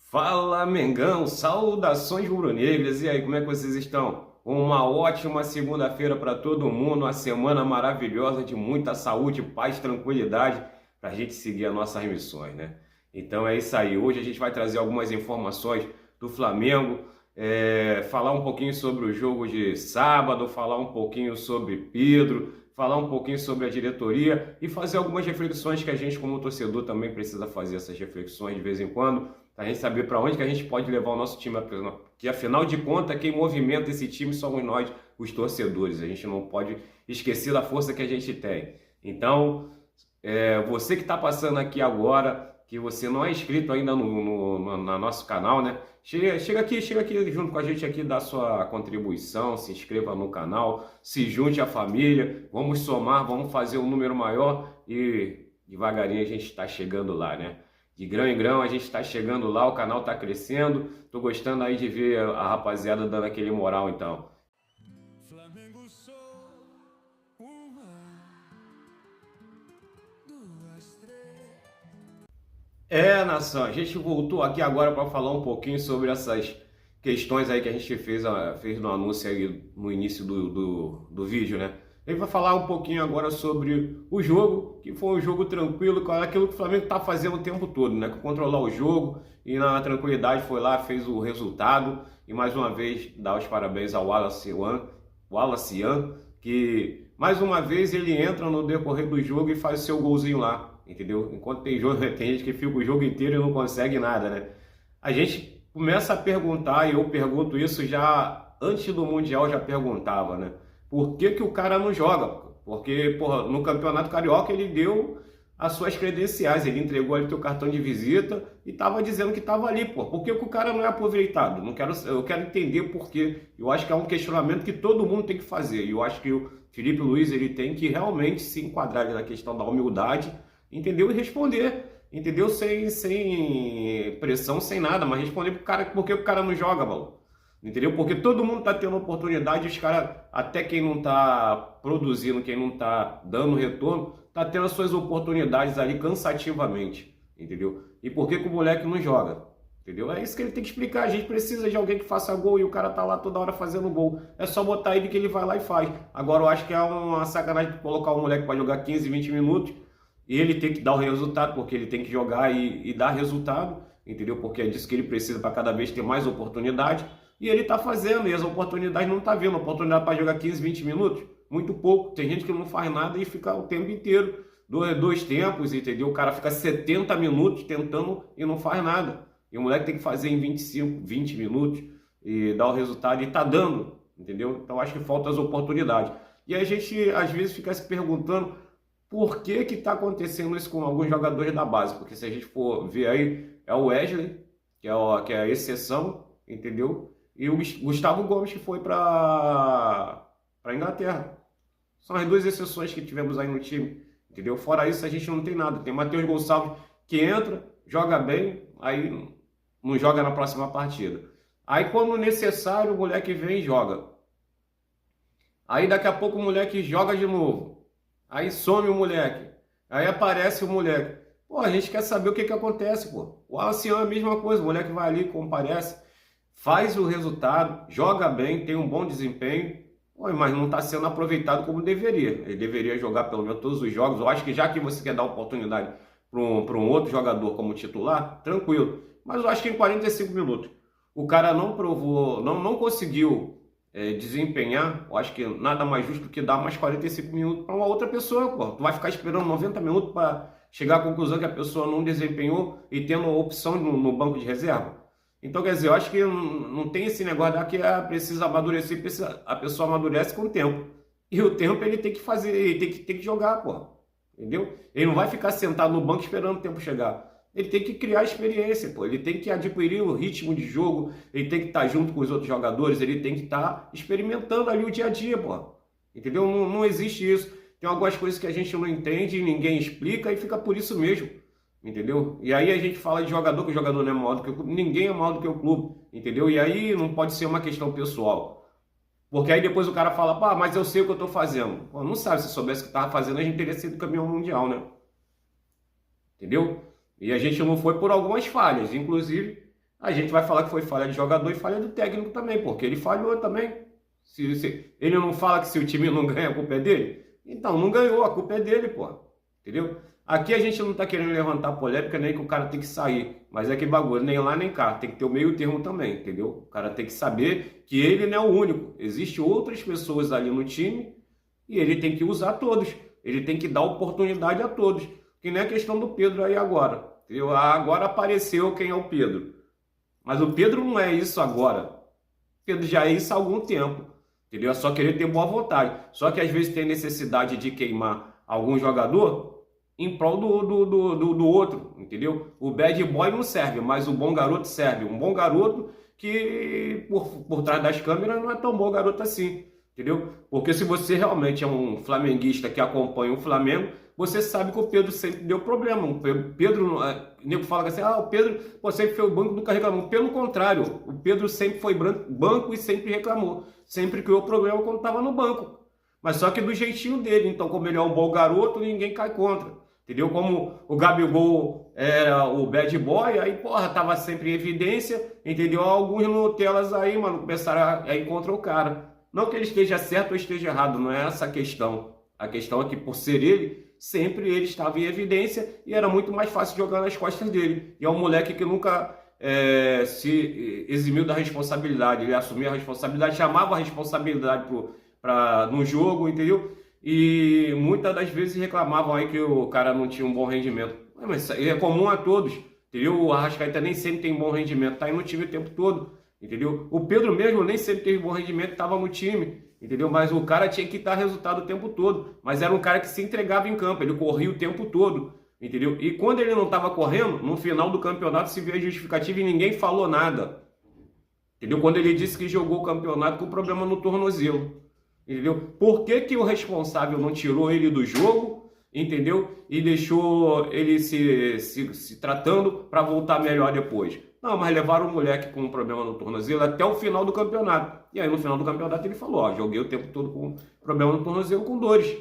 Fala, Mengão! Saudações rubro-negras! E aí, como é que vocês estão? Uma ótima segunda-feira para todo mundo, uma semana maravilhosa de muita saúde, paz, tranquilidade para a gente seguir as nossas missões, né? Então é isso aí. Hoje a gente vai trazer algumas informações do Flamengo, falar um pouquinho sobre o jogo de sábado, falar um pouquinho sobre Pedro, falar um pouquinho sobre a diretoria e fazer algumas reflexões que a gente, como torcedor, também precisa fazer essas reflexões de vez em quando, para a gente saber para onde que a gente pode levar o nosso time, que afinal de contas quem movimenta esse time somos nós, os torcedores. A gente não pode esquecer da força que a gente tem. Então, você que está passando aqui agora, que você não é inscrito ainda no nosso canal, né? Chega aqui junto com a gente aqui, dá sua contribuição, se inscreva no canal, se junte à família, vamos somar, vamos fazer um número maior e devagarinho a gente está chegando lá, né? De grão em grão a gente está chegando lá, o canal está crescendo, tô gostando aí de ver a rapaziada dando aquele moral então. Flamengo sou uma, duas, três. Nação, a gente voltou aqui agora para falar um pouquinho sobre essas questões aí que a gente fez no anúncio aí no início do vídeo, né? A gente vai falar um pouquinho agora sobre o jogo, que foi um jogo tranquilo, aquilo que o Flamengo está fazendo o tempo todo, né? Controlar o jogo e na tranquilidade foi lá, fez o resultado e mais uma vez dar os parabéns ao Wallace Yan, que mais uma vez ele entra no decorrer do jogo e faz o seu golzinho lá, entendeu? Enquanto tem jogo, tem gente que fica o jogo inteiro e não consegue nada, né? A gente começa a perguntar, e eu pergunto isso já antes do Mundial, já perguntava, né? Por que que o cara não joga? Porque, porra, no Campeonato Carioca ele deu as suas credenciais, ele entregou ali o cartão de visita e estava dizendo que estava ali, pô. Por que que o cara não é aproveitado? Eu quero entender por quê. Eu acho que é um questionamento que todo mundo tem que fazer. E eu acho que o Felipe Luiz ele tem que realmente se enquadrar na questão da humildade, entendeu? E responder, entendeu? Sem pressão, sem nada, mas responder pro cara por que o cara não joga, mano. Entendeu? Porque todo mundo está tendo oportunidade, os caras, até quem não está produzindo, quem não está dando retorno, está tendo as suas oportunidades ali cansativamente, entendeu? E por que que o moleque não joga? Entendeu? É isso que ele tem que explicar. A gente precisa de alguém que faça gol e o cara tá lá toda hora fazendo gol. É só botar ele que ele vai lá e faz. Agora eu acho que é uma sacanagem colocar o moleque para jogar 15, 20 minutos e ele tem que dar o resultado, porque ele tem que jogar e dar resultado, entendeu? Porque é disso que ele precisa para cada vez ter mais oportunidade. E ele está fazendo, e as oportunidades não está vendo. Oportunidade para jogar 15, 20 minutos, muito pouco. Tem gente que não faz nada e fica o tempo inteiro, dois tempos, entendeu? O cara fica 70 minutos tentando e não faz nada. E o moleque tem que fazer em 25, 20 minutos e dar o resultado e tá dando, entendeu? Então acho que faltam as oportunidades. E a gente às vezes fica se perguntando por que que está acontecendo isso com alguns jogadores da base. Porque se a gente for ver aí, é o Wesley, que é a exceção, entendeu? E o Gustavo Gomes, que foi para a Inglaterra. São as duas exceções que tivemos aí no time, entendeu? Fora isso, a gente não tem nada. Tem Matheus Gonçalves que entra, joga bem, aí não joga na próxima partida. Aí quando necessário, o moleque vem e joga. Aí daqui a pouco o moleque joga de novo. Aí some o moleque. Aí aparece o moleque. Pô, a gente quer saber o que que acontece, pô. O Alcian é a mesma coisa, o moleque vai ali, comparece, faz o resultado, joga bem, tem um bom desempenho, mas não está sendo aproveitado como deveria. Ele deveria jogar pelo menos todos os jogos. Eu acho que já que você quer dar oportunidade para um outro jogador como titular, tranquilo. Mas eu acho que em 45 minutos o cara não provou, não conseguiu desempenhar. Eu acho que nada mais justo que dar mais 45 minutos para uma outra pessoa. Pô. Tu vai ficar esperando 90 minutos para chegar à conclusão que a pessoa não desempenhou e tendo opção no banco de reserva. Então, quer dizer, eu acho que não tem esse negócio que precisa amadurecer, a pessoa amadurece com o tempo. E o tempo ele tem que fazer, ele tem que jogar, pô. Entendeu? Ele não vai ficar sentado no banco esperando o tempo chegar. Ele tem que criar experiência, pô. Ele tem que adquirir o ritmo de jogo, ele tem que estar junto com os outros jogadores, ele tem que estar experimentando ali o dia a dia, pô. Entendeu? Não existe isso. Tem algumas coisas que a gente não entende, ninguém explica e fica por isso mesmo. Entendeu? E aí a gente fala de jogador, que o jogador não é maior do que o clube, ninguém é maior do que o clube, entendeu? E aí não pode ser uma questão pessoal. Porque aí depois o cara fala, pá, mas eu sei o que eu tô fazendo. Pô, não sabe, se soubesse o que tava fazendo, a gente teria sido campeão mundial, né? Entendeu? E a gente não foi por algumas falhas, inclusive A gente vai falar que foi falha de jogador e falha do técnico também, porque ele falhou também. Se ele não fala que se o time não ganha, a culpa é dele? Então, não ganhou, a culpa é dele, pô. Entendeu? Aqui a gente não tá querendo levantar polêmica, nem que o cara tem que sair. Mas é que bagulho, nem lá nem cá. Tem que ter o meio termo também, entendeu? O cara tem que saber que ele não é o único. Existem outras pessoas ali no time e ele tem que usar todos. Ele tem que dar oportunidade a todos. Que nem a questão do Pedro aí agora. Entendeu? Agora apareceu quem é o Pedro. Mas o Pedro não é isso agora. O Pedro já é isso há algum tempo. Entendeu? É só querer ter boa vontade. Só que às vezes tem necessidade de queimar algum jogador em prol do outro, entendeu? O bad boy não serve, mas o bom garoto serve. Um bom garoto que por trás das câmeras não é tão bom garoto assim, entendeu? Porque se você realmente é um flamenguista que acompanha o Flamengo, você sabe que o Pedro sempre deu problema. O Pedro, o nego fala assim, o Pedro sempre foi o banco, nunca reclamou. Pelo contrário, o Pedro sempre foi banco e sempre reclamou. Sempre criou problema quando estava no banco. Mas só que do jeitinho dele. Então, como ele é um bom garoto, ninguém cai contra. Entendeu? Como o Gabigol era o bad boy, aí, porra, tava sempre em evidência, entendeu? Alguns Nutellas aí, mano, começaram a ir contra o cara. Não que ele esteja certo ou esteja errado, não é essa a questão. A questão é que, por ser ele, sempre ele estava em evidência e era muito mais fácil jogar nas costas dele. E é um moleque que nunca se eximiu da responsabilidade. Ele assumia a responsabilidade, chamava a responsabilidade no jogo, entendeu? E muitas das vezes reclamavam aí que o cara não tinha um bom rendimento. Mas é comum a todos, entendeu? O Arrascaeta nem sempre tem bom rendimento, tá aí no time o tempo todo, entendeu? O Pedro mesmo nem sempre teve bom rendimento, estava no time, entendeu? Mas o cara tinha que dar resultado o tempo todo. Mas era um cara que se entregava em campo, ele corria o tempo todo, entendeu? E quando ele não estava correndo, no final do campeonato se viu a justificativa e ninguém falou nada, entendeu? Quando ele disse que jogou o campeonato com problema no tornozelo. Entendeu? Por que o responsável não tirou ele do jogo, entendeu? E deixou ele se tratando para voltar melhor depois? Não, mas levaram o moleque com um problema no tornozelo até o final do campeonato. E aí no final do campeonato ele falou, joguei o tempo todo com problema no tornozelo com dores.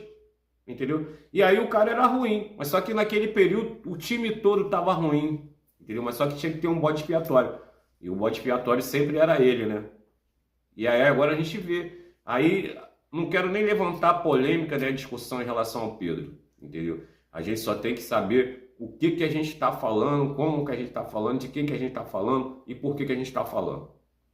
Entendeu? E aí o cara era ruim, mas só que naquele período o time todo estava ruim. Entendeu? Mas só que tinha que ter um bode expiatório. E o bode expiatório sempre era ele, né? E aí agora a gente vê. Aí não quero nem levantar polêmica, né, discussão em relação ao Pedro, entendeu? A gente só tem que saber o que a gente está falando, como que a gente está falando, de quem que a gente está falando e por que a gente está falando,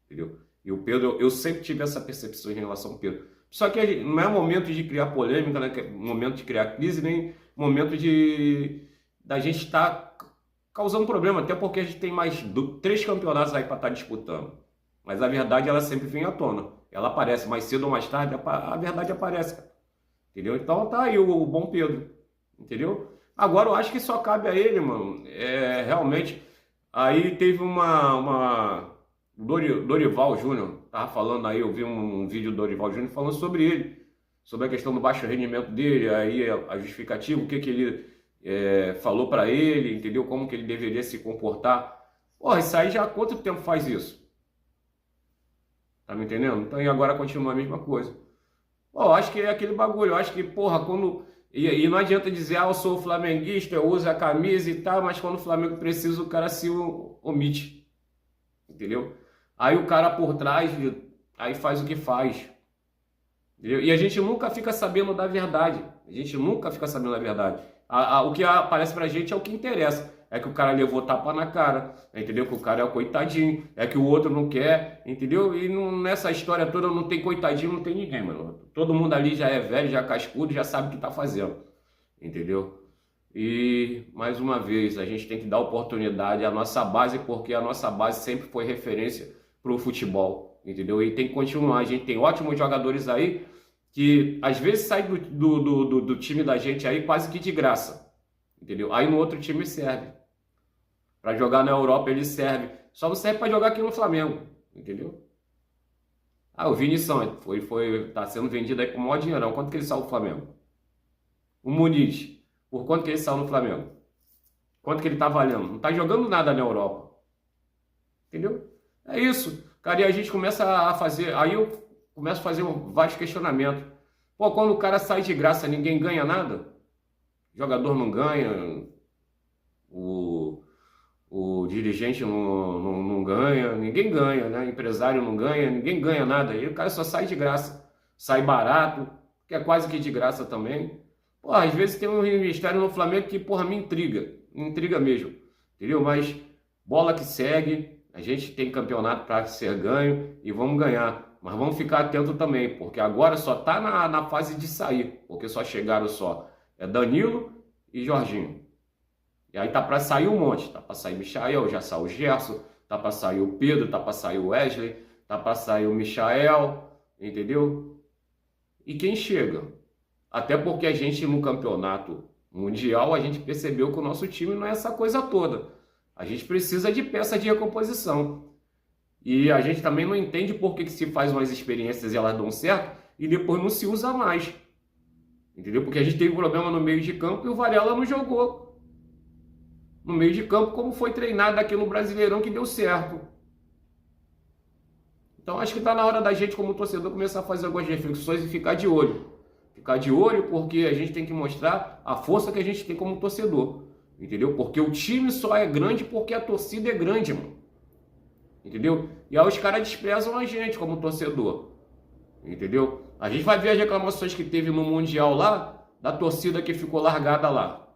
entendeu? E o Pedro, eu sempre tive essa percepção em relação ao Pedro. Só que não é momento de criar polêmica, né, momento de criar crise, nem momento da gente estar causando problema, até porque a gente tem mais 3 campeonatos aí para estar disputando. Mas a verdade, ela sempre vem à tona. Ela aparece mais cedo ou mais tarde, a verdade aparece, cara. Entendeu? Então tá aí o bom Pedro, entendeu? Agora eu acho que só cabe a ele, mano. Realmente, aí teve Dorival Júnior, tava falando aí, eu vi um vídeo do Dorival Júnior falando sobre ele, sobre a questão do baixo rendimento dele, aí a justificativa, o que ele falou pra ele, entendeu? Como que ele deveria se comportar. Porra, isso aí já há quanto tempo faz isso? Tá me entendendo? Então, e agora continua a mesma coisa. Pô, acho que é aquele bagulho. Eu acho que, porra, quando... E não adianta dizer, eu sou flamenguista, eu uso a camisa e tal, mas quando o Flamengo precisa, o cara se omite. Entendeu? Aí o cara por trás, aí faz o que faz. Entendeu? E a gente nunca fica sabendo da verdade. A gente nunca fica sabendo da verdade. O que aparece pra gente é o que interessa. É que o cara levou tapa na cara, entendeu? Que o cara é o coitadinho, é que o outro não quer, entendeu? E nessa história toda não tem coitadinho, não tem ninguém, mano. Todo mundo ali já é velho, já é cascudo, já sabe o que tá fazendo, entendeu? E, mais uma vez, a gente tem que dar oportunidade à nossa base, porque a nossa base sempre foi referência pro futebol, entendeu? E tem que continuar. A gente tem ótimos jogadores aí, que às vezes saem do time da gente aí quase que de graça, entendeu? Aí no outro time serve. Para jogar na Europa ele serve. Só não serve para jogar aqui no Flamengo, entendeu? O Vinição tá sendo vendido aí por maior dinheirão. Quanto que ele saiu do Flamengo? O Muniz, por quanto que ele saiu no Flamengo? Quanto que ele tá valendo? Não tá jogando nada na Europa, entendeu? É isso, cara. E a gente começa a fazer, aí eu começo a fazer vários questionamentos. Pô, quando o cara sai de graça, ninguém ganha nada? O jogador não ganha, o o dirigente não ganha, ninguém ganha, né? Empresário não ganha, ninguém ganha nada. Aí o cara só sai de graça, sai barato, que é quase que de graça também. Pô, às vezes tem um ministério no Flamengo que, porra, me intriga mesmo, entendeu? Mas bola que segue, a gente tem campeonato para ser ganho e vamos ganhar. Mas vamos ficar atento também, porque agora só tá na fase de sair, porque só chegaram Danilo e Jorginho. E aí tá para sair um monte, tá para sair Michael, já saiu o Gerson, tá para sair o Pedro, tá para sair o Wesley, tá para sair o Michael, entendeu? E quem chega? Até porque a gente no campeonato mundial, a gente percebeu que o nosso time não é essa coisa toda. A gente precisa de peça de recomposição. E a gente também não entende por que se faz umas experiências e elas dão certo e depois não se usa mais. Entendeu? Porque a gente teve problema no meio de campo e o Varela não jogou no meio de campo como foi treinado aqui no Brasileirão que deu certo. Então acho que está na hora da gente como torcedor começar a fazer algumas reflexões e ficar de olho. Ficar de olho porque a gente tem que mostrar a força que a gente tem como torcedor. Entendeu? Porque o time só é grande porque a torcida é grande, mano. Entendeu? E aí os caras desprezam a gente como torcedor. Entendeu? A gente vai ver as reclamações que teve no Mundial lá, da torcida que ficou largada lá.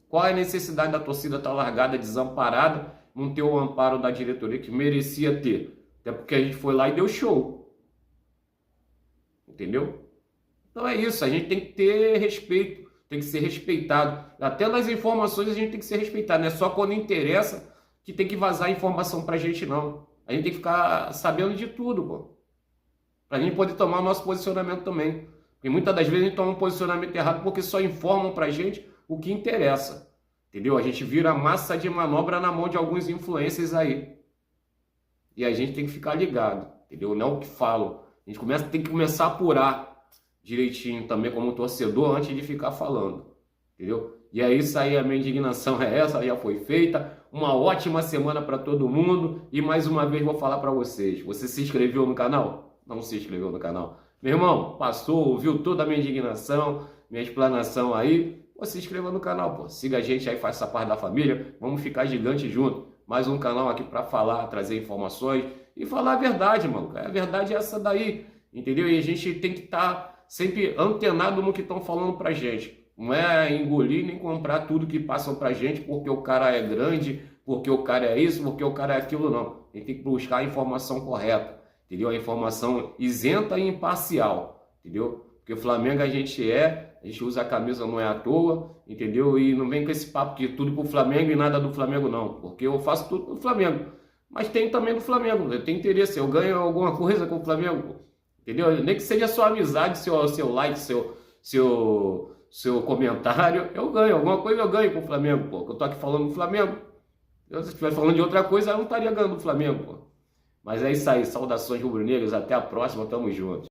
Qual é a necessidade da torcida estar largada, desamparada, não ter o amparo da diretoria que merecia ter? Até porque a gente foi lá e deu show. Entendeu? Então é isso, a gente tem que ter respeito, tem que ser respeitado. Até nas informações a gente tem que ser respeitado, não é só quando interessa que tem que vazar informação pra gente, não. A gente tem que ficar sabendo de tudo, pô. Pra gente poder tomar o nosso posicionamento também. Porque muitas das vezes a gente toma um posicionamento errado porque só informam pra gente o que interessa. Entendeu? A gente vira massa de manobra na mão de alguns influencers aí. E a gente tem que ficar ligado, entendeu? Não é o que falam. A gente tem que começar a apurar direitinho também como torcedor antes de ficar falando. Entendeu? E é isso aí, a minha indignação é essa, já foi feita. Uma ótima semana para todo mundo. E mais uma vez vou falar para vocês. Você se inscreveu no canal? Não se inscreveu no canal? Meu irmão, passou, ouviu toda a minha indignação, minha explanação aí? Pô, se inscreva no canal, pô. Siga a gente aí, faça parte da família. Vamos ficar gigante junto. Mais um canal aqui para falar, trazer informações e falar a verdade, mano. A verdade é essa daí, entendeu? E a gente tem que estar sempre antenado no que estão falando pra gente. Não é engolir nem comprar tudo que passam pra gente porque o cara é grande, porque o cara é isso, porque o cara é aquilo, não. A gente tem que buscar a informação correta, entendeu? A informação isenta e imparcial, entendeu? Porque o Flamengo a gente usa a camisa não é à toa, entendeu? E não vem com esse papo que tudo pro Flamengo e nada do Flamengo, não. Porque eu faço tudo pro Flamengo. Mas tem também do Flamengo, eu tenho interesse, eu ganho alguma coisa com o Flamengo, entendeu? Nem que seja sua amizade, seu like, seu comentário, eu ganho. Alguma coisa eu ganho com o Flamengo, pô. Eu tô aqui falando do Flamengo. Se eu estivesse falando de outra coisa, eu não estaria ganhando do Flamengo, pô. Mas é isso aí. Saudações rubro-negras. Até a próxima. Tamo junto.